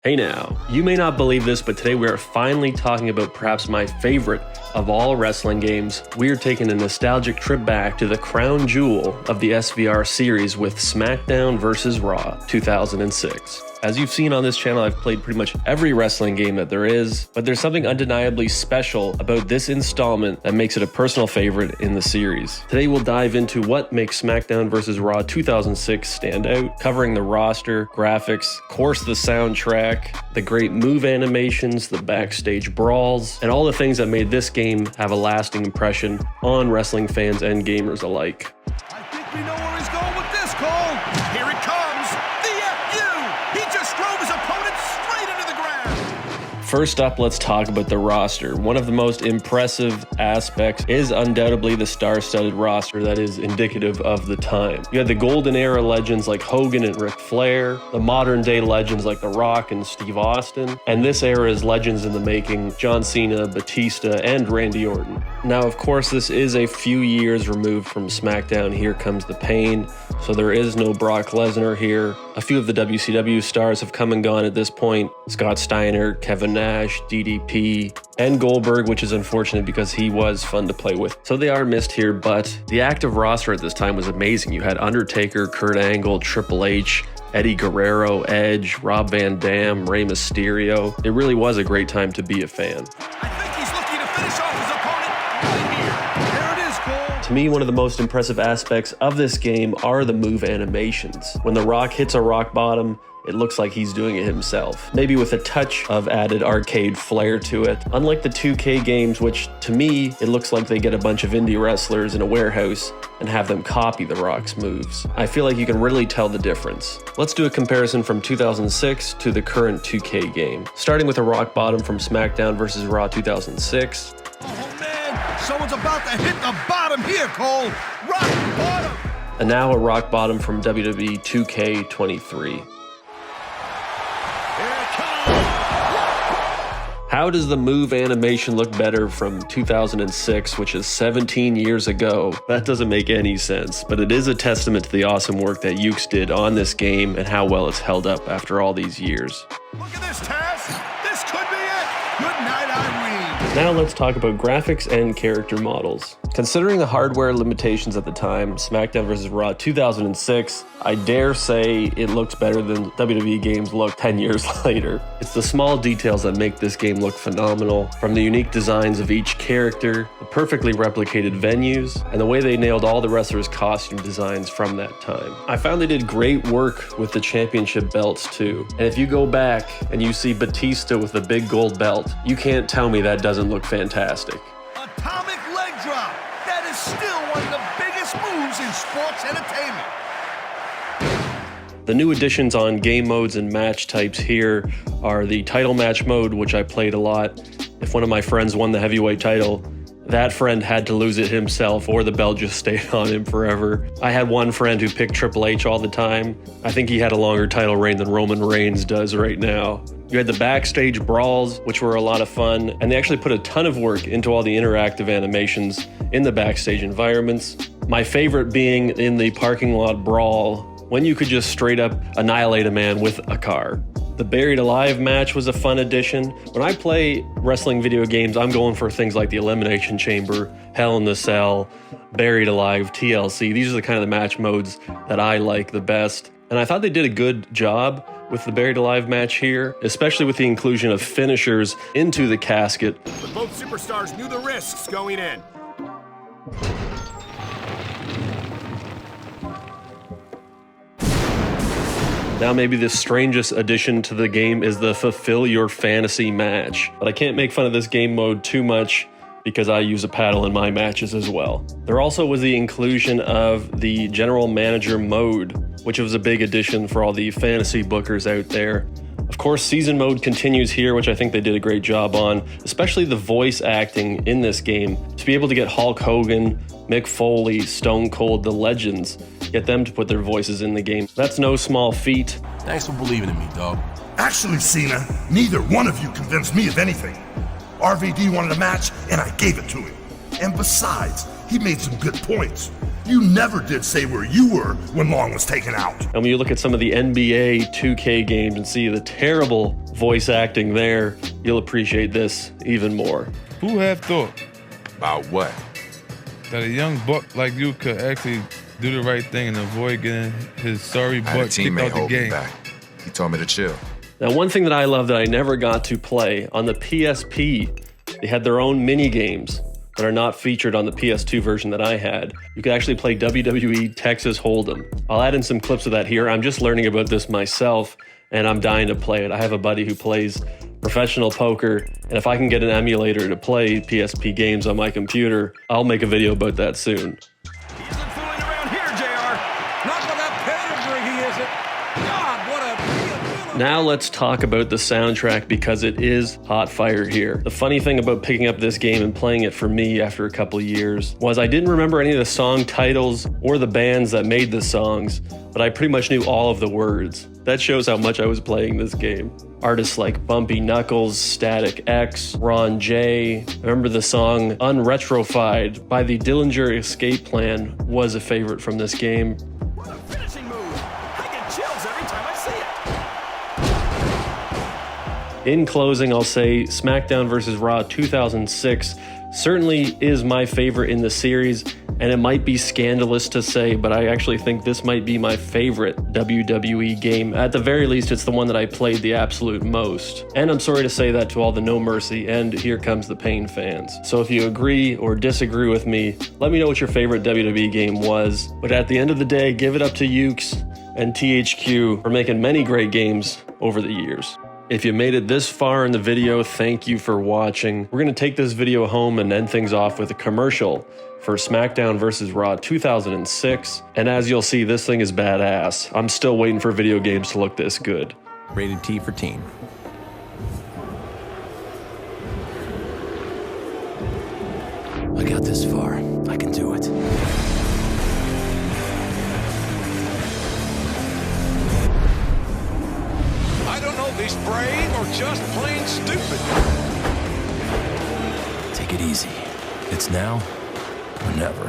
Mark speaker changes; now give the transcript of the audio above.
Speaker 1: Hey now, you may not believe this, but today we are finally talking about perhaps my favorite of all wrestling games. We are taking a nostalgic trip back to the crown jewel of the SVR series with SmackDown vs. Raw 2006. As you've seen on this channel, I've played pretty much every wrestling game that there is, but there's something undeniably special about this installment that makes it a personal favorite in the series. Today we'll dive into what makes SmackDown vs. Raw 2006 stand out, covering the roster, graphics, of course the soundtrack, the great move animations, the backstage brawls, and all the things that made this game have a lasting impression on wrestling fans and gamers alike.
Speaker 2: I think we know where he's going with this, Cole. Here it comes. The FU. He just drove his opponent straight into the ground.
Speaker 1: First up, let's talk about the roster. One of the most impressive aspects is undoubtedly the star-studded roster that is indicative of the time. You had the golden era legends like Hogan and Ric Flair, the modern day legends like The Rock and Steve Austin, and this era's legends in the making, John Cena, Batista, and Randy Orton. Now, of course, this is a few years removed from SmackDown Here Comes the Pain, so there is no Brock Lesnar here. A few of the WCW stars have come and gone at this point. Scott Steiner, Kevin Nash, DDP, and Goldberg, which is unfortunate because he was fun to play with. So they are missed here, but the active roster at this time was amazing. You had Undertaker, Kurt Angle, Triple H, Eddie Guerrero, Edge, Rob Van Dam, Rey Mysterio. It really was a great time to be a fan.
Speaker 2: I think he's looking to finish off his opponent right here. There it is, Cole.
Speaker 1: To me, one of the most impressive aspects of this game are the move animations. When The Rock hits a rock bottom, it looks like he's doing it himself, maybe with a touch of added arcade flair to it. Unlike the 2K games, which to me, it looks like they get a bunch of indie wrestlers in a warehouse and have them copy The Rock's moves. I feel like you can really tell the difference. Let's do a comparison from 2006 to the current 2K game. Starting with a rock bottom from SmackDown vs. Raw 2006.
Speaker 2: Oh man, someone's about to hit the bottom here, Cole. Rock bottom.
Speaker 1: And now a rock bottom from WWE 2K23. How does the move animation look better from 2006, which is 17 years ago? That doesn't make any sense, but it is a testament to the awesome work that Yuke's did on this game and how well it's held up after all these years.
Speaker 2: Look at this, Taz. This could be it. Good night, Irene.
Speaker 1: Now let's talk about graphics and character models. Considering the hardware limitations at the time, SmackDown vs. Raw 2006, I dare say it looks better than WWE games look 10 years later. It's the small details that make this game look phenomenal, from the unique designs of each character, the perfectly replicated venues, and the way they nailed all the wrestlers' costume designs from that time. I found they did great work with the championship belts too, and if you go back and you see Batista with the big gold belt, you can't tell me that doesn't look fantastic.
Speaker 2: Atomic leg drop. That is still one of the biggest moves in sports entertainment.
Speaker 1: The new additions on game modes and match types here are the title match mode, which I played a lot. If one of my friends won the heavyweight title, that friend had to lose it himself or the belt just stayed on him forever. I had one friend who picked Triple H all the time. I think he had a longer title reign than Roman Reigns does right now. You had the backstage brawls, which were a lot of fun, and they actually put a ton of work into all the interactive animations in the backstage environments. My favorite being in the parking lot brawl, when you could just straight up annihilate a man with a car. The Buried Alive match was a fun addition. When I play wrestling video games, I'm going for things like the Elimination Chamber, Hell in the Cell, Buried Alive, TLC. These are the kind of the match modes that I like the best. And I thought they did a good job with the Buried Alive match here, especially with the inclusion of finishers into the casket.
Speaker 2: But both superstars knew the risks going in.
Speaker 1: Now maybe the strangest addition to the game is the Fulfill Your Fantasy match, but I can't make fun of this game mode too much because I use a paddle in my matches as well. There also was the inclusion of the General Manager mode, which was a big addition for all the fantasy bookers out there. Of course, season mode continues here, which I think they did a great job on, especially the voice acting in this game. To be able to get Hulk Hogan, Mick Foley, Stone Cold, the legends, get them to put their voices in the game. That's no small feat.
Speaker 3: Thanks for believing in me, dog.
Speaker 4: Actually, Cena, neither one of you convinced me of anything. RVD wanted a match, and I gave it to him. And besides, he made some good points. You never did say where you were when Long was taken out.
Speaker 1: And when you look at some of the NBA 2K games and see the terrible voice acting there, you'll appreciate this even more.
Speaker 3: Who have thought
Speaker 5: About what?
Speaker 3: that a young buck like you could actually do the right thing and avoid getting his sorry
Speaker 5: I had a
Speaker 3: butt kicked
Speaker 5: teammate
Speaker 3: out the
Speaker 5: hold me
Speaker 3: game?
Speaker 5: back. He told me to chill.
Speaker 1: Now, one thing that I love that I never got to play, on the PSP, they had their own mini games that are not featured on the PS2 version that I had. You could actually play WWE Texas Hold'em. I'll add in some clips of that here. I'm just learning about this myself, and I'm dying to play it. I have a buddy who plays professional poker, and if I can get an emulator to play PSP games on my computer, I'll make a video about that soon.
Speaker 2: He isn't fooling around here, JR. Not with that pedigree, he isn't. God, what a real.
Speaker 1: Now let's talk about the soundtrack, because it is hot fire here. The funny thing about picking up this game and playing it for me after a couple years was I didn't remember any of the song titles or the bands that made the songs, but I pretty much knew all of the words. That shows how much I was playing this game. Artists like Bumpy Knuckles, Static X, Ron J. I remember the song Unretrofied by the Dillinger Escape Plan was a favorite from this game.
Speaker 2: What a finishing move. I get chills every time I see it.
Speaker 1: In closing, I'll say SmackDown vs. Raw 2006 certainly is my favorite in the series, and it might be scandalous to say, but I actually think this might be my favorite WWE game. At the very least, it's the one that I played the absolute most. And I'm sorry to say that to all the No Mercy and Here Comes the Pain fans. So if you agree or disagree with me, let me know what your favorite WWE game was. But at the end of the day, give it up to Ukes and THQ for making many great games over the years. If you made it this far in the video, thank you for watching. We're gonna take this video home and end things off with a commercial for SmackDown vs. Raw 2006. And as you'll see, this thing is badass. I'm still waiting for video games to look this good.
Speaker 6: Rated T for teen. I got this far. I can do it.
Speaker 2: I don't know if he's brave or just plain stupid.
Speaker 6: Take it easy. It's now or never.